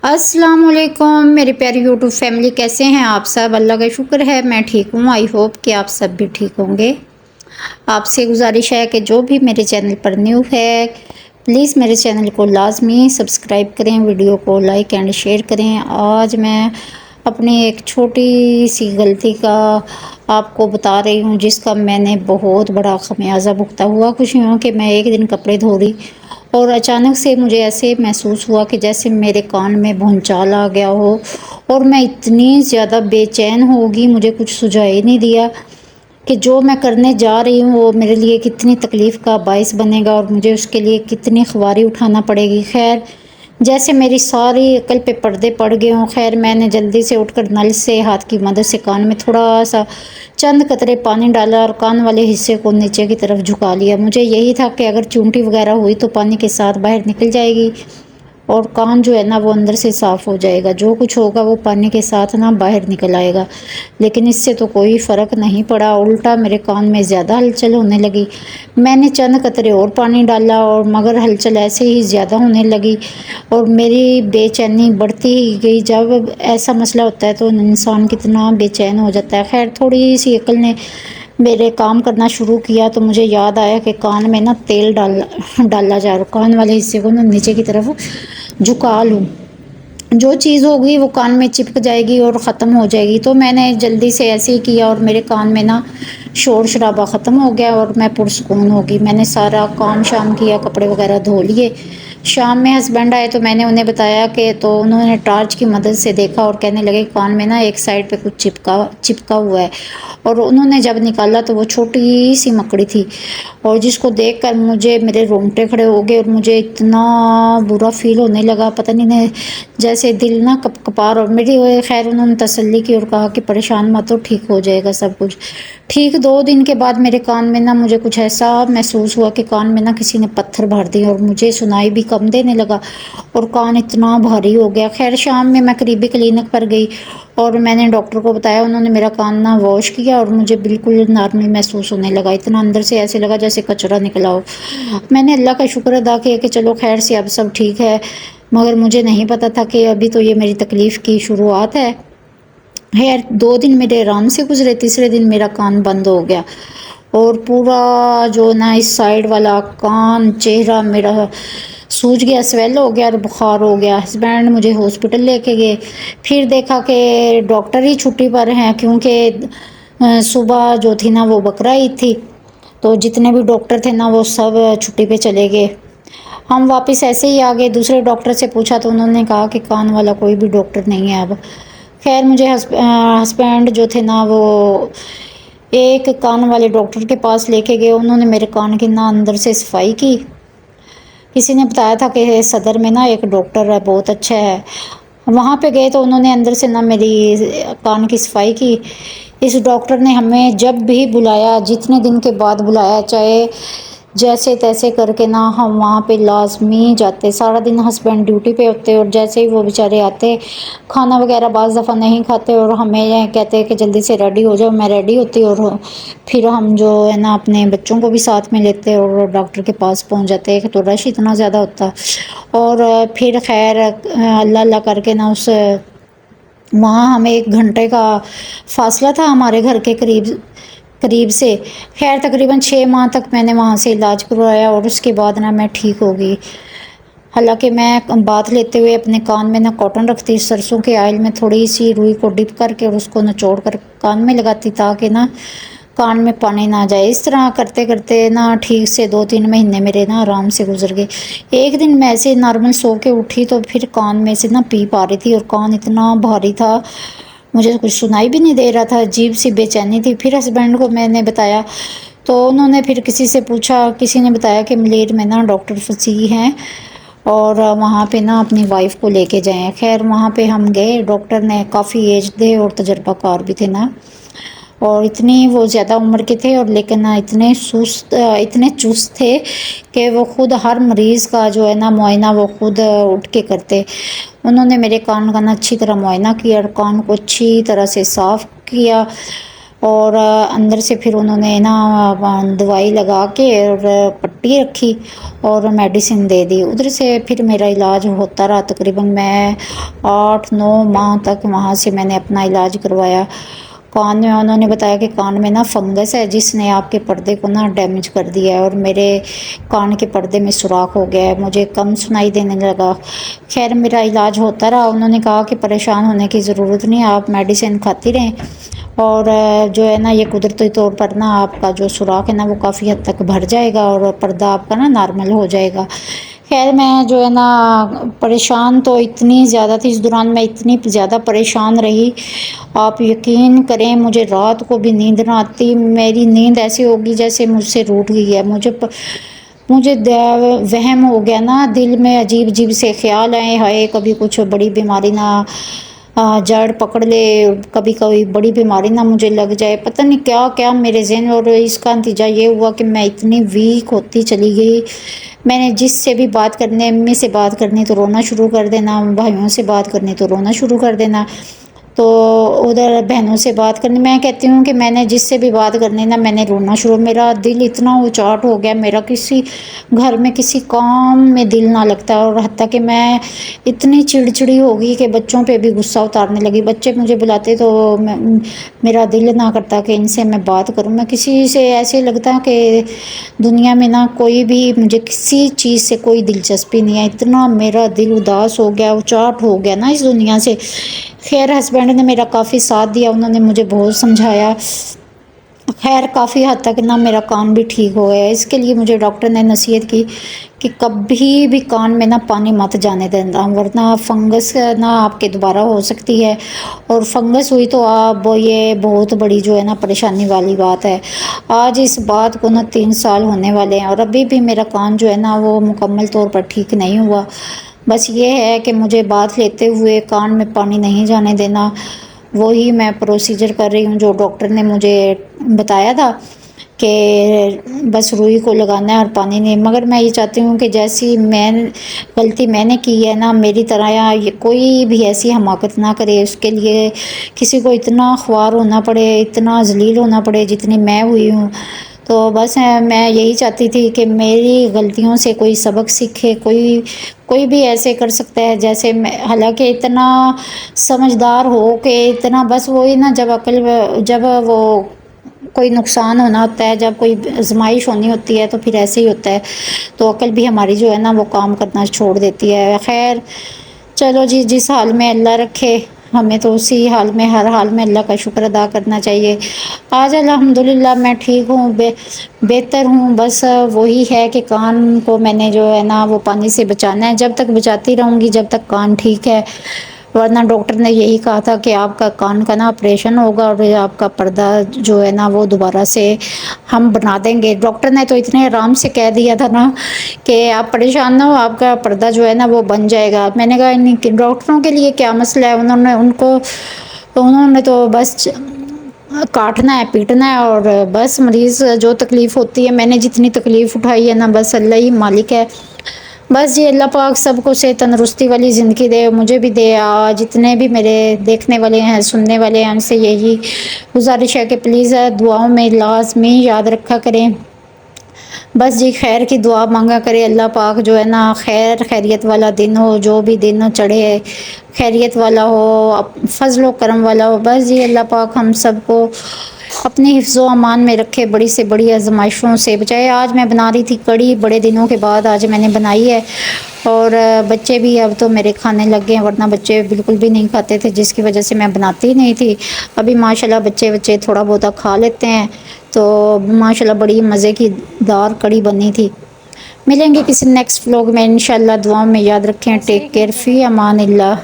السلام علیکم میری پیاری یوٹیوب فیملی، کیسے ہیں آپ سب؟ اللہ کا شکر ہے میں ٹھیک ہوں۔ آئی ہوپ کہ آپ سب بھی ٹھیک ہوں گے۔ آپ سے گزارش ہے کہ جو بھی میرے چینل پر نیو ہے پلیز میرے چینل کو لازمی سبسکرائب کریں، ویڈیو کو لائک اینڈ شیئر کریں۔ آج میں اپنی ایک چھوٹی سی غلطی کا آپ کو بتا رہی ہوں، جس کا میں نے بہت بڑا خمیازہ بھگتا ہوا خوشی ہوں کہ میں ایک دن کپڑے دھو رہی اور اچانک سے مجھے ایسے محسوس ہوا کہ جیسے میرے کان میں بھونچال آ گیا ہو، اور میں اتنی زیادہ بے چین ہوگی، مجھے کچھ سجھائی نہیں دیا کہ جو میں کرنے جا رہی ہوں وہ میرے لیے کتنی تکلیف کا باعث بنے گا اور مجھے اس کے لیے کتنی خواری اٹھانا پڑے گی۔ خیر، جیسے میری ساری عقل پہ پردے پڑ گئے ہوں، خیر میں نے جلدی سے اٹھ کر نل سے ہاتھ کی مدد سے کان میں تھوڑا سا چند قطرے پانی ڈالا اور کان والے حصے کو نیچے کی طرف جھکا لیا۔ مجھے یہی تھا کہ اگر چونٹی وغیرہ ہوئی تو پانی کے ساتھ باہر نکل جائے گی اور کان جو ہے نا وہ اندر سے صاف ہو جائے گا، جو کچھ ہوگا وہ پانی کے ساتھ نا باہر نکل آئے گا۔ لیکن اس سے تو کوئی فرق نہیں پڑا، الٹا میرے کان میں زیادہ ہلچل ہونے لگی۔ میں نے چند قطرے اور پانی ڈالا اور مگر ہلچل ایسے ہی زیادہ ہونے لگی اور میری بے چینی بڑھتی ہی گئی۔ جب ایسا مسئلہ ہوتا ہے تو انسان کتنا بے چین ہو جاتا ہے۔ خیر، تھوڑی سی عقل نے میرے کام کرنا شروع کیا تو مجھے یاد آیا کہ کان میں نا تیل ڈالا جائے اور کان والے حصے کو نا نیچے کی طرف جھکا لوں، جو چیز ہوگی وہ کان میں چپک جائے گی اور ختم ہو جائے گی۔ تو میں نے جلدی سے ایسے ہی کیا اور میرے کان میں نا شور شرابہ ختم ہو گیا اور میں پرسکون ہو گئی۔ میں نے سارا کام شام کیا، کپڑے وغیرہ دھو لیے۔ شام میں ہسبینڈ آئے تو میں نے انہیں بتایا کہ تو انہوں نے ٹارچ کی مدد سے دیکھا اور کہنے لگے کان میں نا ایک سائڈ پہ کچھ چپکا ہوا ہے، اور انہوں نے جب نکالا تو وہ چھوٹی سی مکڑی تھی، اور جس کو دیکھ کر میرے رونگٹے کھڑے ہو گئے اور مجھے اتنا برا فیل ہونے لگا، پتہ نہیں جیسے دل نا کپ کپار اور میری ہوئے۔ خیر، انہوں نے تسلی کی اور کہا کہ پریشان مت ہو، ٹھیک ہو جائے گا سب کچھ۔ ٹھیک 2 دن کے بعد میرے کان میں نا مجھے کچھ ایسا محسوس ہوا کہ کان میں نا کسی نے پتھر بھر دیے اور مجھے سنائی بھی کم دینے لگا اور کان اتنا بھاری ہو گیا۔ خیر، شام میں قریبی کلینک پر گئی اور میں نے ڈاکٹر کو بتایا۔ انہوں نے میرا کان نا واش کیا اور مجھے بالکل نارمل محسوس ہونے لگا، اتنا اندر سے ایسے لگا جیسے کچرا نکلا ہو۔ میں نے اللہ کا شکر ادا کیا کہ چلو خیر سے اب سب ٹھیک ہے، مگر مجھے نہیں پتا تھا کہ ابھی تو یہ میری تکلیف کی شروعات ہے۔ خیر، 2 دن میرے آرام سے گزرے۔ تیسرے دن میرا کان بند ہو گیا اور پورا جو نا اس سائڈ والا کان، چہرہ میرا سوج گیا، سویل ہو گیا اور بخار ہو گیا۔ ہسبینڈ مجھے ہاسپٹل لے کے گئے، پھر دیکھا کہ ڈاکٹر ہی چھٹی پر ہیں، کیونکہ صبح جو تھی نا وہ بقرعید تھی، تو جتنے بھی ڈاکٹر تھے نا وہ سب چھٹی پہ چلے گئے۔ ہم واپس ایسے ہی آ گئے۔ دوسرے ڈاکٹر سے پوچھا تو انہوں نے کہا کہ کان والا کوئی بھی ڈاکٹر نہیں ہے اب۔ خیر، مجھے ہسبینڈ جو تھے نا وہ ایک کان والے ڈاکٹر کے پاس لے کے گئے۔ انہوں نے میرے کان کی نا اندر سے صفائی کی۔ کسی نے بتایا تھا کہ صدر میں نا ایک ڈاکٹر ہے، بہت اچھا ہے، وہاں پہ گئے تو انہوں نے اندر سے نا میری کان کی صفائی کی۔ اس ڈاکٹر نے ہمیں جب بھی بلایا، جتنے دن کے بعد بلایا، چاہے جیسے تیسے کر کے نا ہم وہاں پہ لازمی جاتے۔ سارا دن ہسبینڈ ڈیوٹی پہ ہوتے اور جیسے ہی وہ بیچارے آتے، کھانا وغیرہ بعض دفعہ نہیں کھاتے اور ہمیں کہتے کہ جلدی سے ریڈی ہو جاؤ۔ میں ریڈی ہوتی اور پھر ہم جو ہے نا اپنے بچوں کو بھی ساتھ میں لیتے اور ڈاکٹر کے پاس پہنچ جاتے تو رش اتنا زیادہ ہوتا۔ اور پھر خیر اللہ اللہ کر کے نا وہاں ہمیں 1 گھنٹے کا فاصلہ تھا ہمارے گھر کے قریب سے۔ خیر، تقریباً 6 ماہ تک میں نے وہاں سے علاج کروایا اور اس کے بعد نا میں ٹھیک ہو گئی۔ حالانکہ میں بات لیتے ہوئے اپنے کان میں نا کاٹن رکھتی، سرسوں کے آئل میں تھوڑی سی روئی کو ڈپ کر کے اور اس کو نچوڑ کر کان میں لگاتی تاکہ نا کان میں پانی نہ جائے۔ اس طرح کرتے کرتے نا ٹھیک سے 2-3 مہینے میرے نا آرام سے گزر گئے۔ ایک دن میں ایسے نارمل سو کے اٹھی تو پھر کان میں سے نا پیپ آ رہی تھی اور کان اتنا بھاری تھا، مجھے کچھ سنائی بھی نہیں دے رہا تھا، عجیب سی بے چینی تھی۔ پھر ہسبینڈ کو میں نے بتایا تو انہوں نے پھر کسی سے پوچھا، کسی نے بتایا کہ ملیر میں نا ڈاکٹر فصیح ہیں اور وہاں پہ نا اپنی وائف کو لے کے جائیں۔ خیر، وہاں پہ ہم گئے۔ ڈاکٹر نے کافی ایج تھے اور تجربہ کار بھی تھے نا، اور اتنی وہ زیادہ عمر کے تھے اور لیکن اتنے چست تھے کہ وہ خود ہر مریض کا جو ہے نا معائنہ وہ خود اٹھ کے کرتے۔ انہوں نے میرے کان کا نا اچھی طرح معائنہ کیا اور کان کو اچھی طرح سے صاف کیا اور اندر سے پھر انہوں نے نا دوائی لگا کے اور پٹی رکھی اور میڈیسن دے دی. ادھر سے پھر میرا علاج ہوتا رہا. تقریباً میں 8-9 ماہ تک وہاں سے میں نے اپنا علاج کروایا. کان میں انہوں نے بتایا کہ کان میں نا فنگس ہے جس نے آپ کے پردے کو نا ڈیمیج کر دیا ہے، اور میرے کان کے پردے میں سوراخ ہو گیا ہے، مجھے کم سنائی دینے لگا. خیر میرا علاج ہوتا رہا. انہوں نے کہا کہ پریشان ہونے کی ضرورت نہیں، آپ میڈیسن کھاتی رہیں، اور جو ہے نا یہ قدرتی طور پر نا آپ کا جو سوراخ ہے نا وہ کافی حد تک بھر جائے گا اور پردہ آپ کا نا نارمل ہو جائے گا. خیر میں جو ہے نا پریشان تو اتنی زیادہ تھی، اس دوران میں اتنی زیادہ پریشان رہی، آپ یقین کریں مجھے رات کو بھی نیند نہ آتی. میری نیند ایسی ہوگی جیسے مجھ سے روٹ گئی ہے. مجھے وہم ہو گیا نا، دل میں عجیب عجیب سے خیال آئے، ہائے کبھی کچھ بڑی بیماری نہ جڑ پکڑ لے، کبھی کبھی بڑی بیماری نہ مجھے لگ جائے، پتہ نہیں کیا کیا میرے ذہن. اور اس کا نتیجہ یہ ہوا کہ میں اتنی ویک ہوتی چلی گئی. میں نے جس سے بھی بات کرنے، امی سے بات کرنی تو رونا شروع کر دینا، بھائیوں سے بات کرنی تو رونا شروع کر دینا، تو ادھر بہنوں سے بات کرنی. میں کہتی ہوں کہ میں نے جس سے بھی بات کرنی نا میں نے رونا شروع. میرا دل اتنا اچاٹ ہو گیا، میرا کسی گھر میں کسی کام میں دل نہ لگتا، اور حتیٰ کہ میں اتنی چڑچڑی ہو گئی کہ بچوں پہ بھی غصہ اتارنے لگی. بچے مجھے بلاتے تو میرا دل نہ کرتا کہ ان سے میں بات کروں. میں کسی سے ایسے لگتا کہ دنیا میں نا کوئی بھی مجھے کسی چیز سے کوئی دلچسپی نہیں ہے. اتنا میرا دل اداس ہو گیا، اچاٹ ہو گیا نا اس دنیا سے. خیر ہسبینڈ نے میرا کافی ساتھ دیا، انہوں نے مجھے بہت سمجھایا. خیر کافی حد تک نا میرا کان بھی ٹھیک ہو گیا. اس کے لیے مجھے ڈاکٹر نے نصیحت کی کہ کبھی بھی کان میں نا پانی مت جانے دینا، ورنہ فنگس نا آپ کے دوبارہ ہو سکتی ہے، اور فنگس ہوئی تو آپ یہ بہت بڑی جو ہے نا پریشانی والی بات ہے. آج اس بات کو نا 3 سال ہونے والے ہیں، اور ابھی بھی میرا کان جو ہے نا وہ مکمل طور پر ٹھیک نہیں ہوا. بس یہ ہے کہ مجھے بات لیتے ہوئے کان میں پانی نہیں جانے دینا. وہی میں پروسیجر کر رہی ہوں جو ڈاکٹر نے مجھے بتایا تھا کہ بس روئی کو لگانا ہے اور پانی نہیں. مگر میں یہ چاہتی ہوں کہ جیسی غلطی میں نے کی ہے نا، میری طرح کوئی بھی ایسی حماقت نہ کرے، اس کے لیے کسی کو اتنا خوار ہونا پڑے، اتنا ذلیل ہونا پڑے جتنی میں ہوئی ہوں. تو بس میں یہی چاہتی تھی کہ میری غلطیوں سے کوئی سبق سیکھے. کوئی بھی ایسے کر سکتا ہے جیسے میں، حالانکہ اتنا سمجھدار ہو کہ اتنا بس وہی نا جب وہ کوئی نقصان ہونا ہوتا ہے، جب کوئی آزمائش ہونی ہوتی ہے تو پھر ایسے ہی ہوتا ہے، تو عقل بھی ہماری جو ہے نا وہ کام کرنا چھوڑ دیتی ہے. خیر چلو جی، جس حال میں اللہ رکھے ہمیں تو اسی حال میں، ہر حال میں اللہ کا شکر ادا کرنا چاہیے. آج الحمدللہ میں ٹھیک ہوں، بہتر ہوں. بس وہی ہے کہ کان کو میں نے جو ہے نا وہ پانی سے بچانا ہے. جب تک بچاتی رہوں گی جب تک کان ٹھیک ہے، ورنہ ڈاکٹر نے یہی کہا تھا کہ آپ کا کان کا نا آپریشن ہوگا اور آپ کا پردہ جو ہے نا وہ دوبارہ سے ہم بنا دیں گے. ڈاکٹر نے تو اتنے آرام سے کہہ دیا تھا نا کہ آپ پریشان نہ ہو، آپ کا پردہ جو ہے نا وہ بن جائے گا. میں نے کہا ڈاکٹروں کے لیے کیا مسئلہ ہے، انہوں نے تو بس کاٹنا ہے پیٹنا ہے، اور بس مریض جو تکلیف ہوتی ہے، میں نے جتنی تکلیف اٹھائی ہے نا بس اللہ ہی مالک ہے. بس جی اللہ پاک سب کو سے تندرستی والی زندگی دے، مجھے بھی دے. جتنے بھی میرے دیکھنے والے ہیں، سننے والے ہیں، ان سے یہی گزارش ہے کہ پلیز دعاؤں میں لازمی یاد رکھا کریں. بس جی خیر کی دعا مانگا کرے. اللہ پاک جو ہے نا خیریت والا دن ہو، جو بھی دن چڑھے خیریت والا ہو، فضل و کرم والا ہو. بس جی اللہ پاک ہم سب کو اپنے حفظ و امان میں رکھے، بڑی سے بڑی آزمائشوں سے بچائے. آج میں بنا رہی تھی کڑی، بڑے دنوں کے بعد آج میں نے بنائی ہے، اور بچے بھی اب تو میرے کھانے لگ گئے ہیں، ورنہ بچے بالکل بھی نہیں کھاتے تھے، جس کی وجہ سے میں بناتی نہیں تھی. ابھی ماشاءاللہ بچے تھوڑا بہت کھا لیتے ہیں، تو ماشاءاللہ بڑی مزے کی دار کڑی بنی تھی. ملیں گے کسی نیکسٹ ولاگ میں انشاءاللہ. دعاؤں میں یاد رکھیں. ٹیک کیئر، فی امان اللہ.